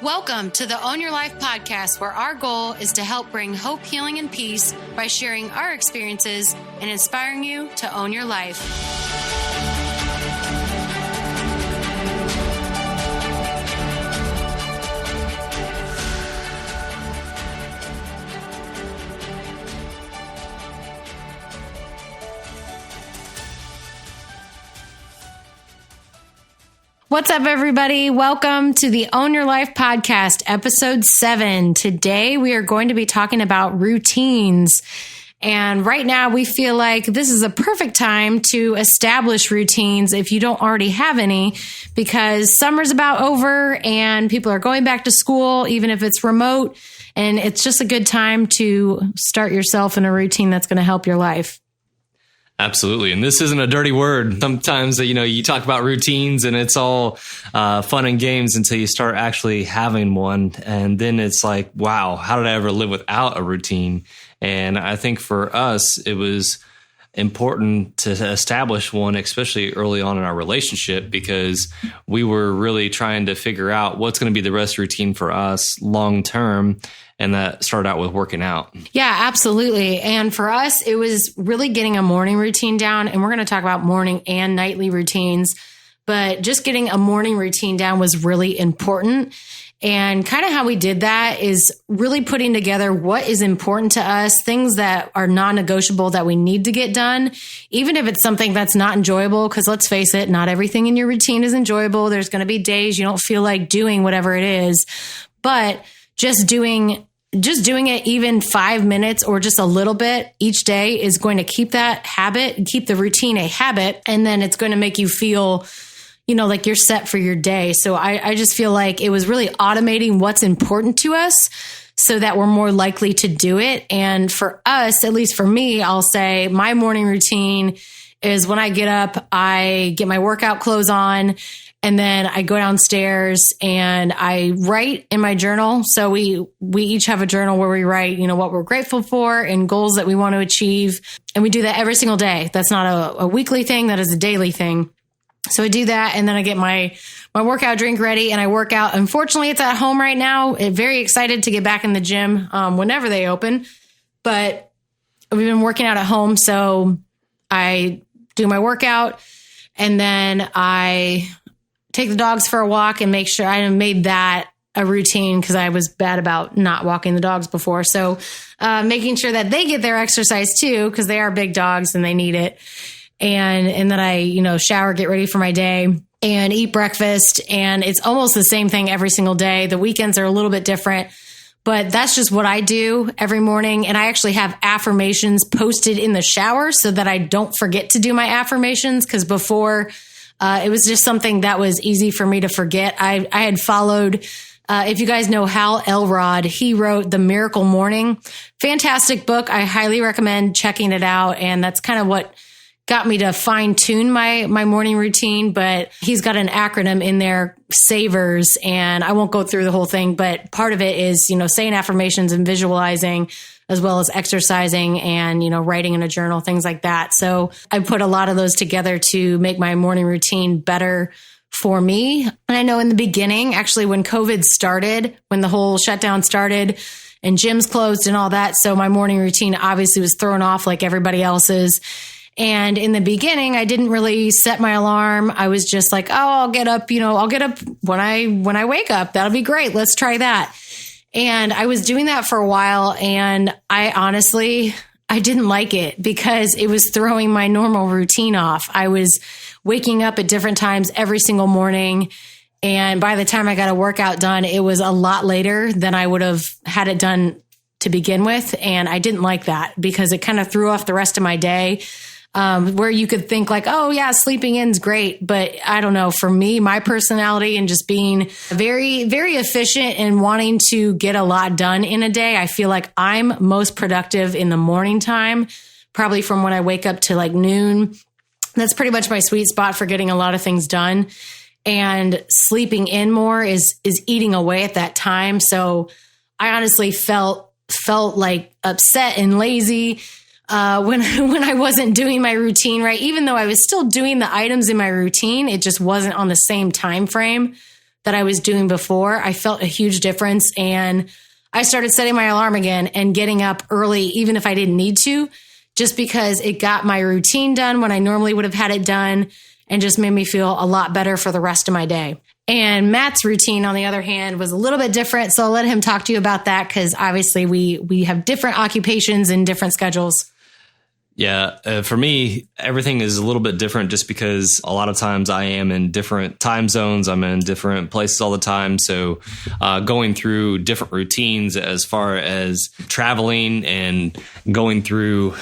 Welcome to the Own Your Life podcast, where our goal is to help bring hope, healing, and peace by sharing our experiences and inspiring you to own your life. What's up, everybody? Welcome to the Own Your Life podcast, episode 7. Today, we are going to be talking about routines. And right now, we feel like this is a perfect time to establish routines if you don't already have any, because summer's about over and people are going back to school, even if it's remote. And it's just a good time to start yourself in a routine that's going to help your life. Absolutely. And this isn't a dirty word. Sometimes, you talk about routines and it's all fun and games until you start actually having one. And then it's like, wow, how did I ever live without a routine? And I think for us, it was important to establish one, especially early on in our relationship, because we were really trying to figure out what's going to be the best routine for us long term. And that started out with working out. Yeah, absolutely. And for us, it was really getting a morning routine down. And we're going to talk about morning and nightly routines. But just getting a morning routine down was really important. And kind of how we did that is really putting together what is important to us, things that are non-negotiable that we need to get done, even if it's something that's not enjoyable. Because let's face it, not everything in your routine is enjoyable. There's going to be days you don't feel like doing whatever it is. But just doing it even 5 minutes or just a little bit each day is going to keep that habit, keep the routine a habit. And then it's going to make you feel, like you're set for your day. So I just feel like it was really automating what's important to us so that we're more likely to do it. And for us, at least for me, I'll say my morning routine is when I get up, I get my workout clothes on, and then I go downstairs and I write in my journal. So we each have a journal where we write, what we're grateful for and goals that we want to achieve. And we do that every single day. That's not a weekly thing. That is a daily thing. So I do that. And then I get my workout drink ready and I work out. Unfortunately, it's at home right now. Very excited to get back in the gym whenever they open. But we've been working out at home. So I do my workout and then I take the dogs for a walk and make sure I made that a routine because I was bad about not walking the dogs before. So making sure that they get their exercise too, because they are big dogs and they need it. And then I, shower, get ready for my day and eat breakfast. And it's almost the same thing every single day. The weekends are a little bit different, but that's just what I do every morning. And I actually have affirmations posted in the shower so that I don't forget to do my affirmations. Because before, it was just something that was easy for me to forget. I had followed, if you guys know Hal Elrod, he wrote The Miracle Morning. Fantastic book. I highly recommend checking it out. And that's kind of what got me to fine tune my morning routine. But he's got an acronym in there, SAVERS. And I won't go through the whole thing, but part of it is, saying affirmations and visualizing, as well as exercising and, writing in a journal, things like that. So I put a lot of those together to make my morning routine better for me. And I know in the beginning, actually, when COVID started, when the whole shutdown started and gyms closed and all that, so my morning routine obviously was thrown off like everybody else's. And in the beginning, I didn't really set my alarm. I was just like, I'll get up, I'll get up when I wake up. That'll be great. Let's try that. And I was doing that for a while. And I didn't like it because it was throwing my normal routine off. I was waking up at different times every single morning. And by the time I got a workout done, it was a lot later than I would have had it done to begin with. And I didn't like that because it kind of threw off the rest of my day. Where you could think like, oh yeah, sleeping in's great. But I don't know, for me, my personality and just being very, very efficient and wanting to get a lot done in a day, I feel like I'm most productive in the morning time, probably from when I wake up to like noon. That's pretty much my sweet spot for getting a lot of things done. And sleeping in more is eating away at that time. So I honestly felt like upset and lazy when I wasn't doing my routine right. Even though I was still doing the items in my routine, it just wasn't on the same time frame that I was doing before, I felt a huge difference. And I started setting my alarm again and getting up early, even if I didn't need to, just because it got my routine done when I normally would have had it done and just made me feel a lot better for the rest of my day. And Matt's routine, on the other hand, was a little bit different. So I'll let him talk to you about that because obviously we have different occupations and different schedules. Yeah, for me, everything is a little bit different just because a lot of times I am in different time zones. I'm in different places all the time. So going through different routines as far as traveling and going through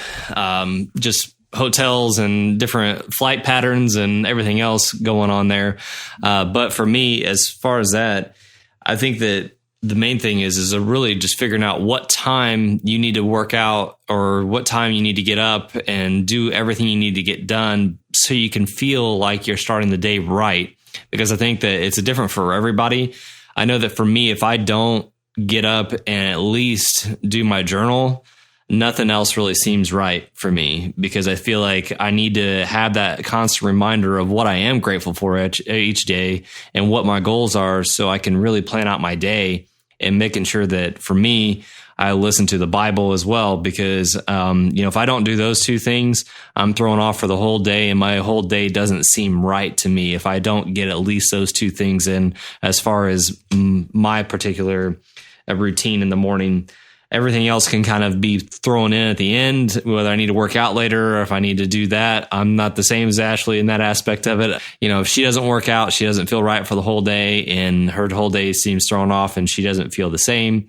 just hotels and different flight patterns and everything else going on there. But for me, as far as that, I think that the main thing is really just figuring out what time you need to work out or what time you need to get up and do everything you need to get done so you can feel like you're starting the day right. Because I think that it's different for everybody. I know that for me, if I don't get up and at least do my journal, nothing else really seems right for me, because I feel like I need to have that constant reminder of what I am grateful for each day and what my goals are, so I can really plan out my day and making sure that for me, I listen to the Bible as well, because, if I don't do those two things, I'm thrown off for the whole day and my whole day doesn't seem right to me if I don't get at least those two things in as far as my particular routine in the morning. Everything else can kind of be thrown in at the end, whether I need to work out later or if I need to do that. I'm not the same as Ashley in that aspect of it. If she doesn't work out, she doesn't feel right for the whole day and her whole day seems thrown off and she doesn't feel the same.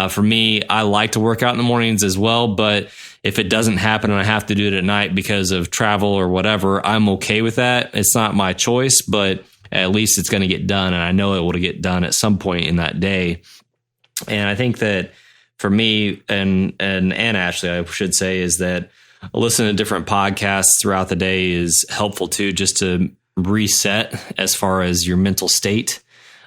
For me, I like to work out in the mornings as well, but if it doesn't happen and I have to do it at night because of travel or whatever, I'm okay with that. It's not my choice, but at least it's going to get done. And I know it will get done at some point in that day. And I think that for me and Ashley, I should say, is that listening to different podcasts throughout the day is helpful too, just to reset as far as your mental state.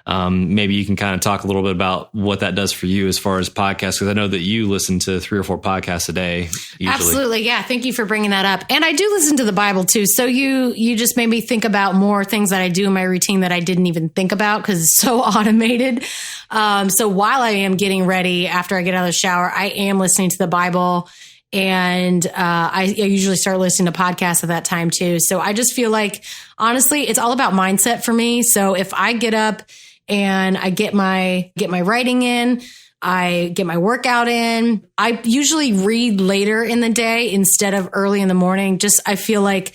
Maybe you can kind of talk a little bit about what that does for you as far as podcasts, because I know that you listen to 3 or 4 podcasts a day. Usually. Absolutely. Yeah. Thank you for bringing that up. And I do listen to the Bible too. So you just made me think about more things that I do in my routine that I didn't even think about because it's so automated. So while I am getting ready after I get out of the shower, I am listening to the Bible. And I usually start listening to podcasts at that time too. So I just feel like, honestly, it's all about mindset for me. So if I get up and I get my writing in, I get my workout in, I usually read later in the day instead of early in the morning. I feel like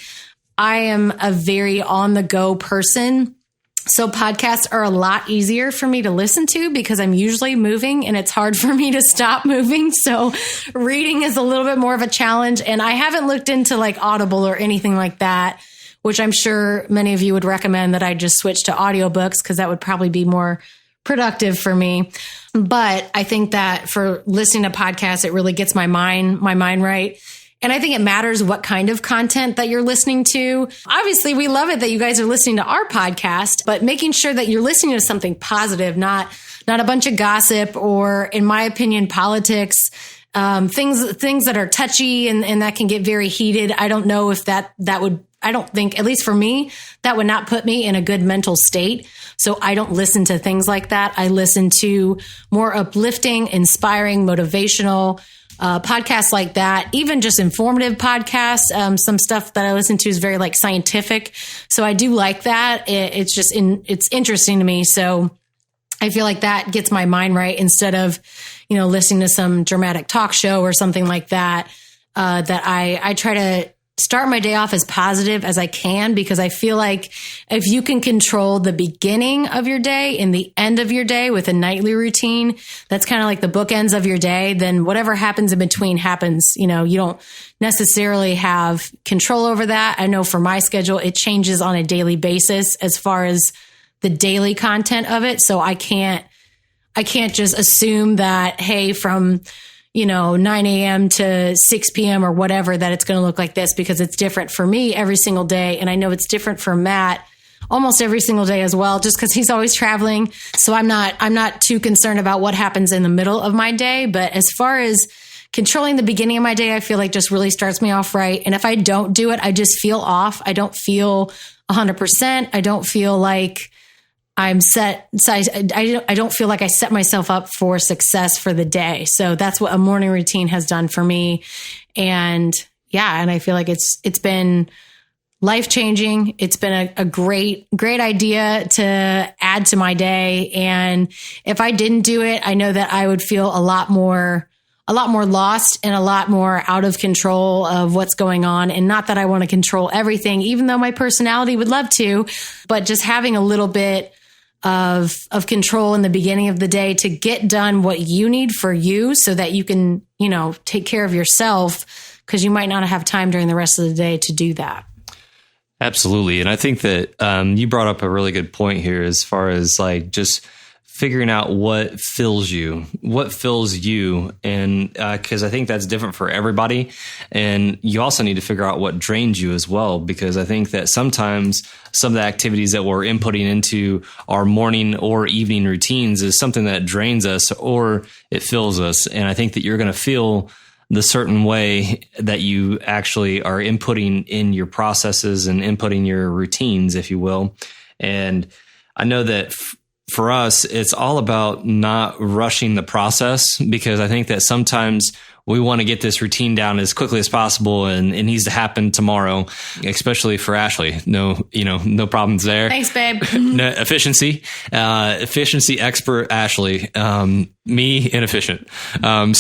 I am a very on the go person. So podcasts are a lot easier for me to listen to because I'm usually moving and it's hard for me to stop moving. So reading is a little bit more of a challenge. And I haven't looked into like Audible or anything like that, which I'm sure many of you would recommend that I just switch to audiobooks because that would probably be more productive for me. But I think that for listening to podcasts, it really gets my mind right. And I think it matters what kind of content that you're listening to. Obviously, we love it that you guys are listening to our podcast, but making sure that you're listening to something positive, not a bunch of gossip or, in my opinion, politics, things that are touchy and that can get very heated. I don't know if that would, I don't think, at least for me, that would not put me in a good mental state. So I don't listen to things like that. I listen to more uplifting, inspiring, motivational podcasts like that, even just informative podcasts. Some stuff that I listen to is very like scientific. So I do like that. It's interesting to me. So I feel like that gets my mind right instead of, listening to some dramatic talk show or something like that, that I try to start my day off as positive as I can, because I feel like if you can control the beginning of your day and the end of your day with a nightly routine, that's kind of like the bookends of your day, then whatever happens in between happens. You don't necessarily have control over that. I know for my schedule, it changes on a daily basis as far as the daily content of it. So I can't just assume that, hey, from 9 a.m. to 6 p.m. or whatever, that it's going to look like this, because it's different for me every single day. And I know it's different for Matt almost every single day as well, just because he's always traveling. So I'm not too concerned about what happens in the middle of my day. But as far as controlling the beginning of my day, I feel like just really starts me off right. And if I don't do it, I just feel off. I don't feel 100%. I don't feel like I'm set. So I don't feel like I set myself up for success for the day. So that's what a morning routine has done for me. And yeah, and I feel like it's been life-changing. It's been a great idea to add to my day. And if I didn't do it, I know that I would feel a lot more lost and a lot more out of control of what's going on. And not that I want to control everything, even though my personality would love to, but just having a little bit of control in the beginning of the day to get done what you need for you so that you can, take care of yourself, because you might not have time during the rest of the day to do that. Absolutely. And I think that you brought up a really good point here as far as like just figuring out what fills you. And because I think that's different for everybody. And you also need to figure out what drains you as well, because I think that sometimes some of the activities that we're inputting into our morning or evening routines is something that drains us or it fills us. And I think that you're going to feel the certain way that you actually are inputting in your processes and inputting your routines, if you will. And I know that for us, it's all about not rushing the process, because I think that sometimes we want to get this routine down as quickly as possible, and it needs to happen tomorrow, especially for Ashley. No problems there. Thanks, babe. No, efficiency expert, Ashley, me inefficient. But,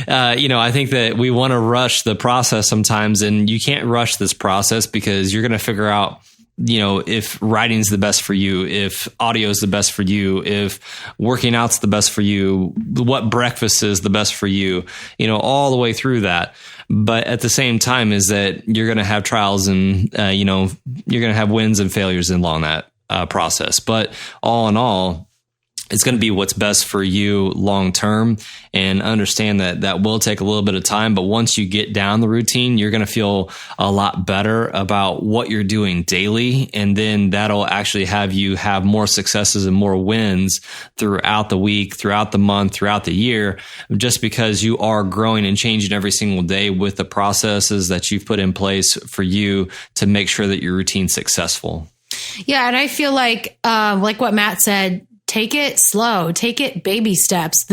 I think that we want to rush the process sometimes, and you can't rush this process because you're going to figure out, if writing's the best for you, if audio is the best for you, if working out's the best for you, what breakfast is the best for you, all the way through that. But at the same time is that you're going to have trials and, you're going to have wins and failures along that process. But all in all, it's going to be what's best for you long term, and understand that will take a little bit of time. But once you get down the routine, you're going to feel a lot better about what you're doing daily. And then that'll actually have you have more successes and more wins throughout the week, throughout the month, throughout the year, just because you are growing and changing every single day with the processes that you've put in place for you to make sure that your routine's successful. Yeah. And I feel like what Matt said, take it slow, take it baby steps.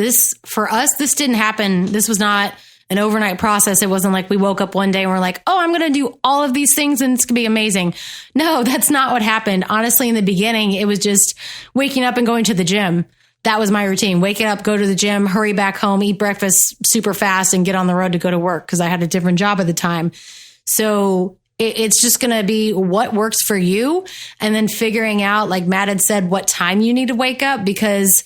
For us, this didn't happen. This was not an overnight process. It wasn't like we woke up one day and we're like, oh, I'm going to do all of these things and it's going to be amazing. No, that's not what happened. Honestly, in the beginning, it was just waking up and going to the gym. That was my routine. Waking up, go to the gym, hurry back home, eat breakfast super fast, and get on the road to go to work, because I had a different job at the time. So it's just going to be what works for you, and then figuring out, like Matt had said, what time you need to wake up. Because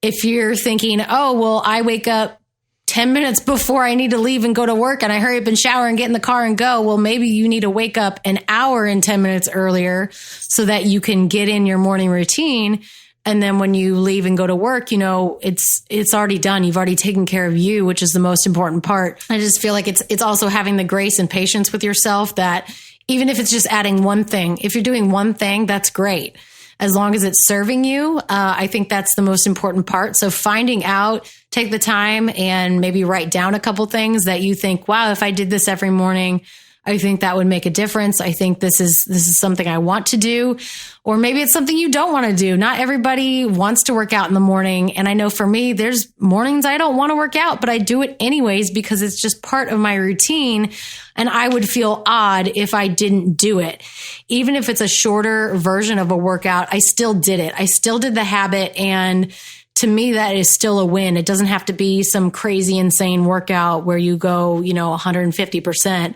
if you're thinking, oh, well, I wake up 10 minutes before I need to leave and go to work, and I hurry up and shower and get in the car and go. Well, maybe you need to wake up an hour and 10 minutes earlier so that you can get in your morning routine. And then when you leave and go to work, it's already done. You've already taken care of you, which is the most important part. I just feel like it's also having the grace and patience with yourself, that even if it's just adding one thing, if you're doing one thing, that's great. As long as it's serving you, I think that's the most important part. So finding out, take the time and maybe write down a couple things that you think, wow, if I did this every morning, I think that would make a difference. I think this is something I want to do. Or maybe it's something you don't want to do. Not everybody wants to work out in the morning. And I know for me, there's mornings I don't want to work out, but I do it anyways because it's just part of my routine. And I would feel odd if I didn't do it. Even if it's a shorter version of a workout, I still did it. I still did the habit. And to me, that is still a win. It doesn't have to be some crazy, insane workout where you go, 150%.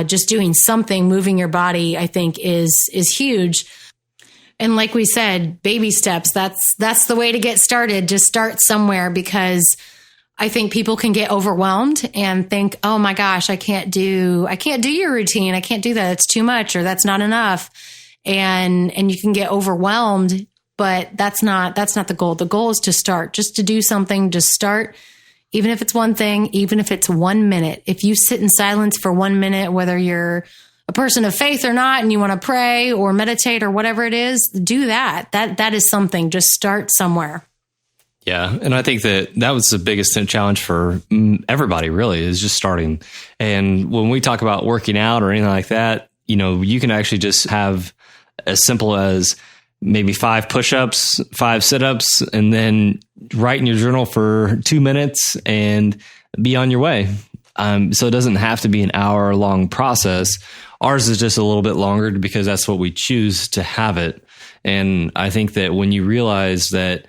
Just doing something, moving your body, I think is huge. And like we said, baby steps, that's the way to get started. Just start somewhere, because I think people can get overwhelmed and think, oh my gosh, I can't do your routine. I can't do that. It's too much, or that's not enough. And you can get overwhelmed, but that's not the goal. The goal is to start, just to do something, just start. Even if it's one thing, even if it's 1 minute, if you sit in silence for 1 minute, whether you're a person of faith or not, and you want to pray or meditate or whatever it is, do that. That is something. Just start somewhere. Yeah. And I think that was the biggest challenge for everybody, really, is just starting. And when we talk about working out or anything like that, you can actually just have as simple as maybe 5 push-ups, 5 sit-ups, and then write in your journal for 2 minutes and be on your way. So it doesn't have to be an hour-long process. Ours is just a little bit longer because that's what we choose to have it. And I think that when you realize that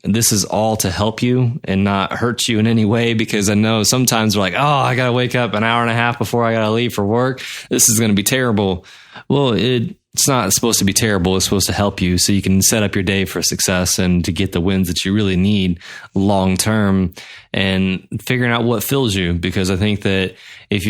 this is all to help you and not hurt you in any way, because I know sometimes we're like, oh, I got to wake up an hour and a half before I got to leave for work. This is going to be terrible. Well, it's not supposed to be terrible. It's supposed to help you so you can set up your day for success and to get the wins that you really need long term, and figuring out what fills you. Because I think that if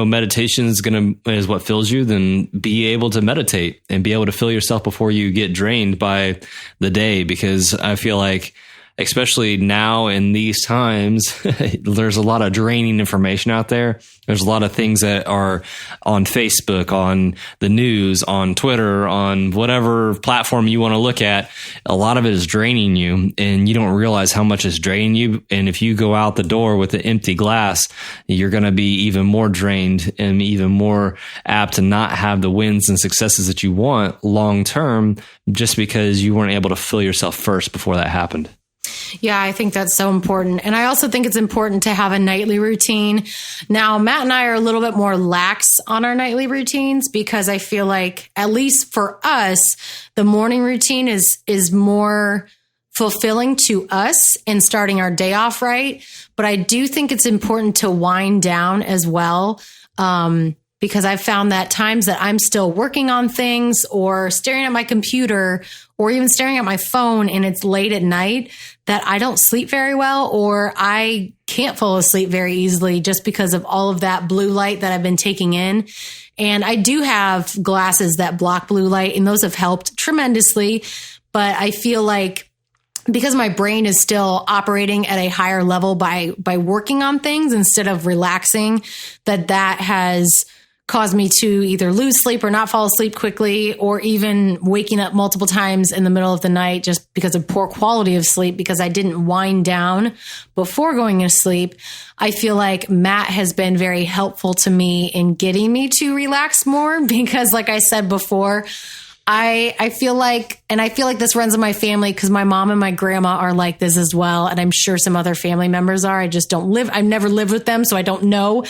meditation is what fills you, then be able to meditate and be able to fill yourself before you get drained by the day. Because I feel like, especially now in these times, there's a lot of draining information out there. There's a lot of things that are on Facebook, on the news, on Twitter, on whatever platform you want to look at. A lot of it is draining you, and you don't realize how much it's draining you. And if you go out the door with an empty glass, you're going to be even more drained and even more apt to not have the wins and successes that you want long term, just because you weren't able to fill yourself first before that happened. Yeah, I think that's so important. And I also think it's important to have a nightly routine. Now, Matt and I are a little bit more lax on our nightly routines because I feel like, at least for us, the morning routine is more fulfilling to us in starting our day off right. But I do think it's important to wind down as well. Because I've found that times that I'm still working on things or staring at my computer or even staring at my phone and it's late at night, that I don't sleep very well, or I can't fall asleep very easily just because of all of that blue light that I've been taking in. And I do have glasses that block blue light, and those have helped tremendously. But I feel like, because my brain is still operating at a higher level by working on things instead of relaxing, that has caused me to either lose sleep or not fall asleep quickly, or even waking up multiple times in the middle of the night just because of poor quality of sleep, because I didn't wind down before going to sleep. I feel like Matt has been very helpful to me in getting me to relax more because, like I said before, I feel like this runs in my family because my mom and my grandma are like this as well. And I'm sure some other family members are. I've never lived with them, so I don't know.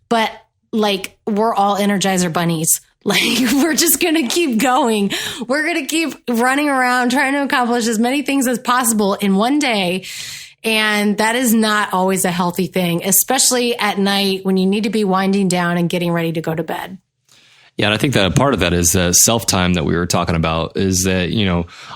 But like, we're all Energizer bunnies. Like, we're just going to keep going. We're going to keep running around trying to accomplish as many things as possible in one day. And that is not always a healthy thing, especially at night when you need to be winding down and getting ready to go to bed. Yeah, and I think that a part of that is self-time that we were talking about, is that,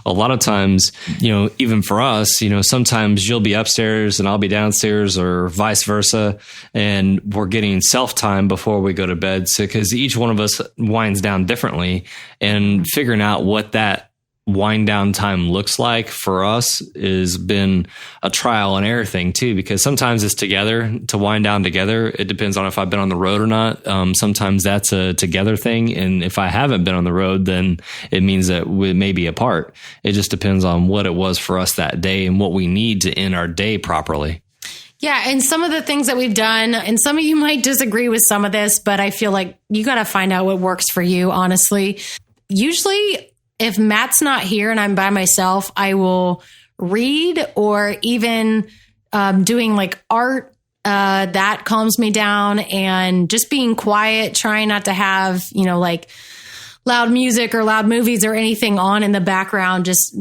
a lot of times, even for us, sometimes you'll be upstairs and I'll be downstairs, or vice versa. And we're getting self-time before we go to bed. So, because each one of us winds down differently, and figuring out what that wind down time looks like for us has been a trial and error thing too, because sometimes it's together to wind down together. It depends on if I've been on the road or not. Sometimes that's a together thing. And if I haven't been on the road, then it means that we may be apart. It just depends on what it was for us that day and what we need to end our day properly. Yeah. And some of the things that we've done, and some of you might disagree with some of this, but I feel like you got to find out what works for you, honestly. Usually, if Matt's not here and I'm by myself, I will read, or even doing like art that calms me down, and just being quiet, trying not to have, like loud music or loud movies or anything on in the background. Just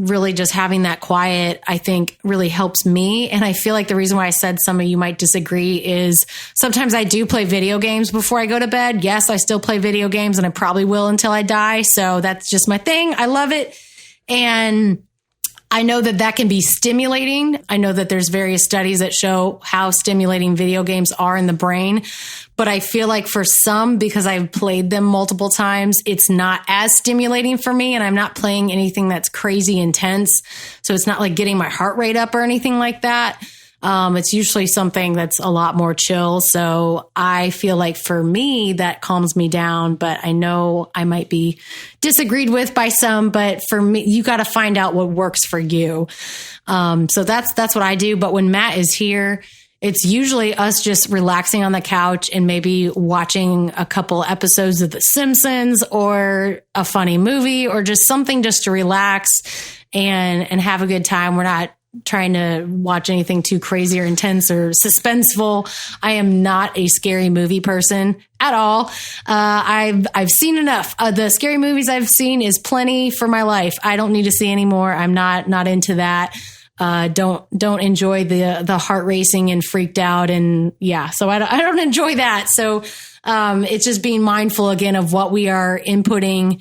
having that quiet, I think, really helps me. And I feel like the reason why I said some of you might disagree is sometimes I do play video games before I go to bed. Yes, I still play video games, and I probably will until I die. So that's just my thing. I love it. And I know that can be stimulating. I know that there's various studies that show how stimulating video games are in the brain. But I feel like for some, because I've played them multiple times, it's not as stimulating for me, and I'm not playing anything that's crazy intense. So it's not like getting my heart rate up or anything like that. It's usually something that's a lot more chill. So I feel like for me, that calms me down, but I know I might be disagreed with by some, but for me, you got to find out what works for you. So that's what I do. But when Matt is here, it's usually us just relaxing on the couch and maybe watching a couple episodes of The Simpsons or a funny movie or just something just to relax and have a good time. We're not trying to watch anything too crazy or intense or suspenseful. I am not a scary movie person at all. I've seen enough. The scary movies I've seen is plenty for my life. I don't need to see any more. I'm not into that. Don't enjoy the heart racing and freaked out. And yeah, so I don't enjoy that. So, it's just being mindful again of what we are inputting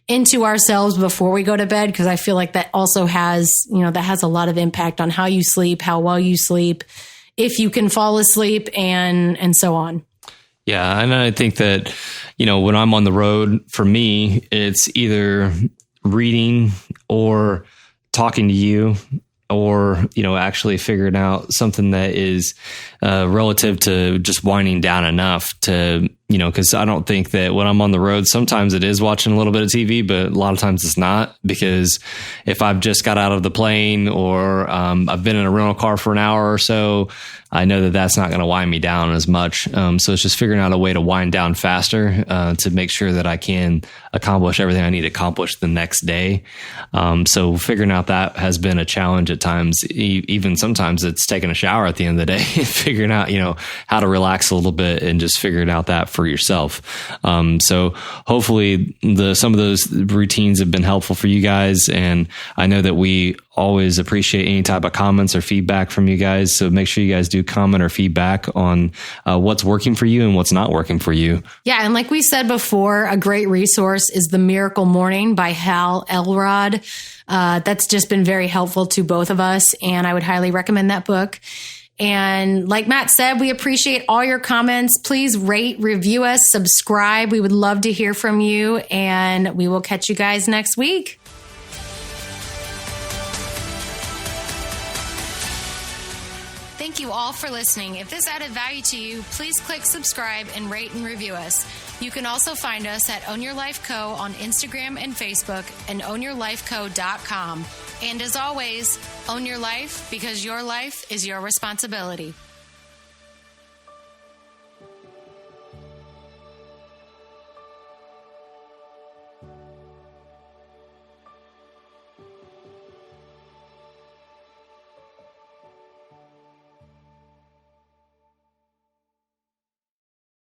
into ourselves before we go to bed. Cause I feel like that also has, that has a lot of impact on how you sleep, how well you sleep, if you can fall asleep and so on. Yeah. And I think that, when I'm on the road, for me, it's either reading or talking to you, or, actually figuring out something that is relative to just winding down enough to, because I don't think that when I'm on the road, sometimes it is watching a little bit of TV, but a lot of times it's not, because if I've just got out of the plane or I've been in a rental car for an hour or so, I know that that's not going to wind me down as much. So it's just figuring out a way to wind down faster to make sure that I can accomplish everything I need to accomplish the next day. So figuring out that has been a challenge at times. Even sometimes it's taking a shower at the end of the day, figuring out, how to relax a little bit and just figuring out that for yourself. So hopefully some of those routines have been helpful for you guys. And I know that we always appreciate any type of comments or feedback from you guys. So make sure you guys do comment or feedback on what's working for you and what's not working for you. Yeah. And like we said before, a great resource is The Miracle Morning by Elrod. That's just been very helpful to both of us. And I would highly recommend that book. And like Matt said, we appreciate all your comments. Please rate, review us, subscribe. We would love to hear from you. And we will catch you guys next week. Thank you all for listening. If this added value to you, please click subscribe and rate and review us. You can also find us at Own Your Life Co. on Instagram and Facebook and ownyourlifeco.com. And as always, own your life because your life is your responsibility.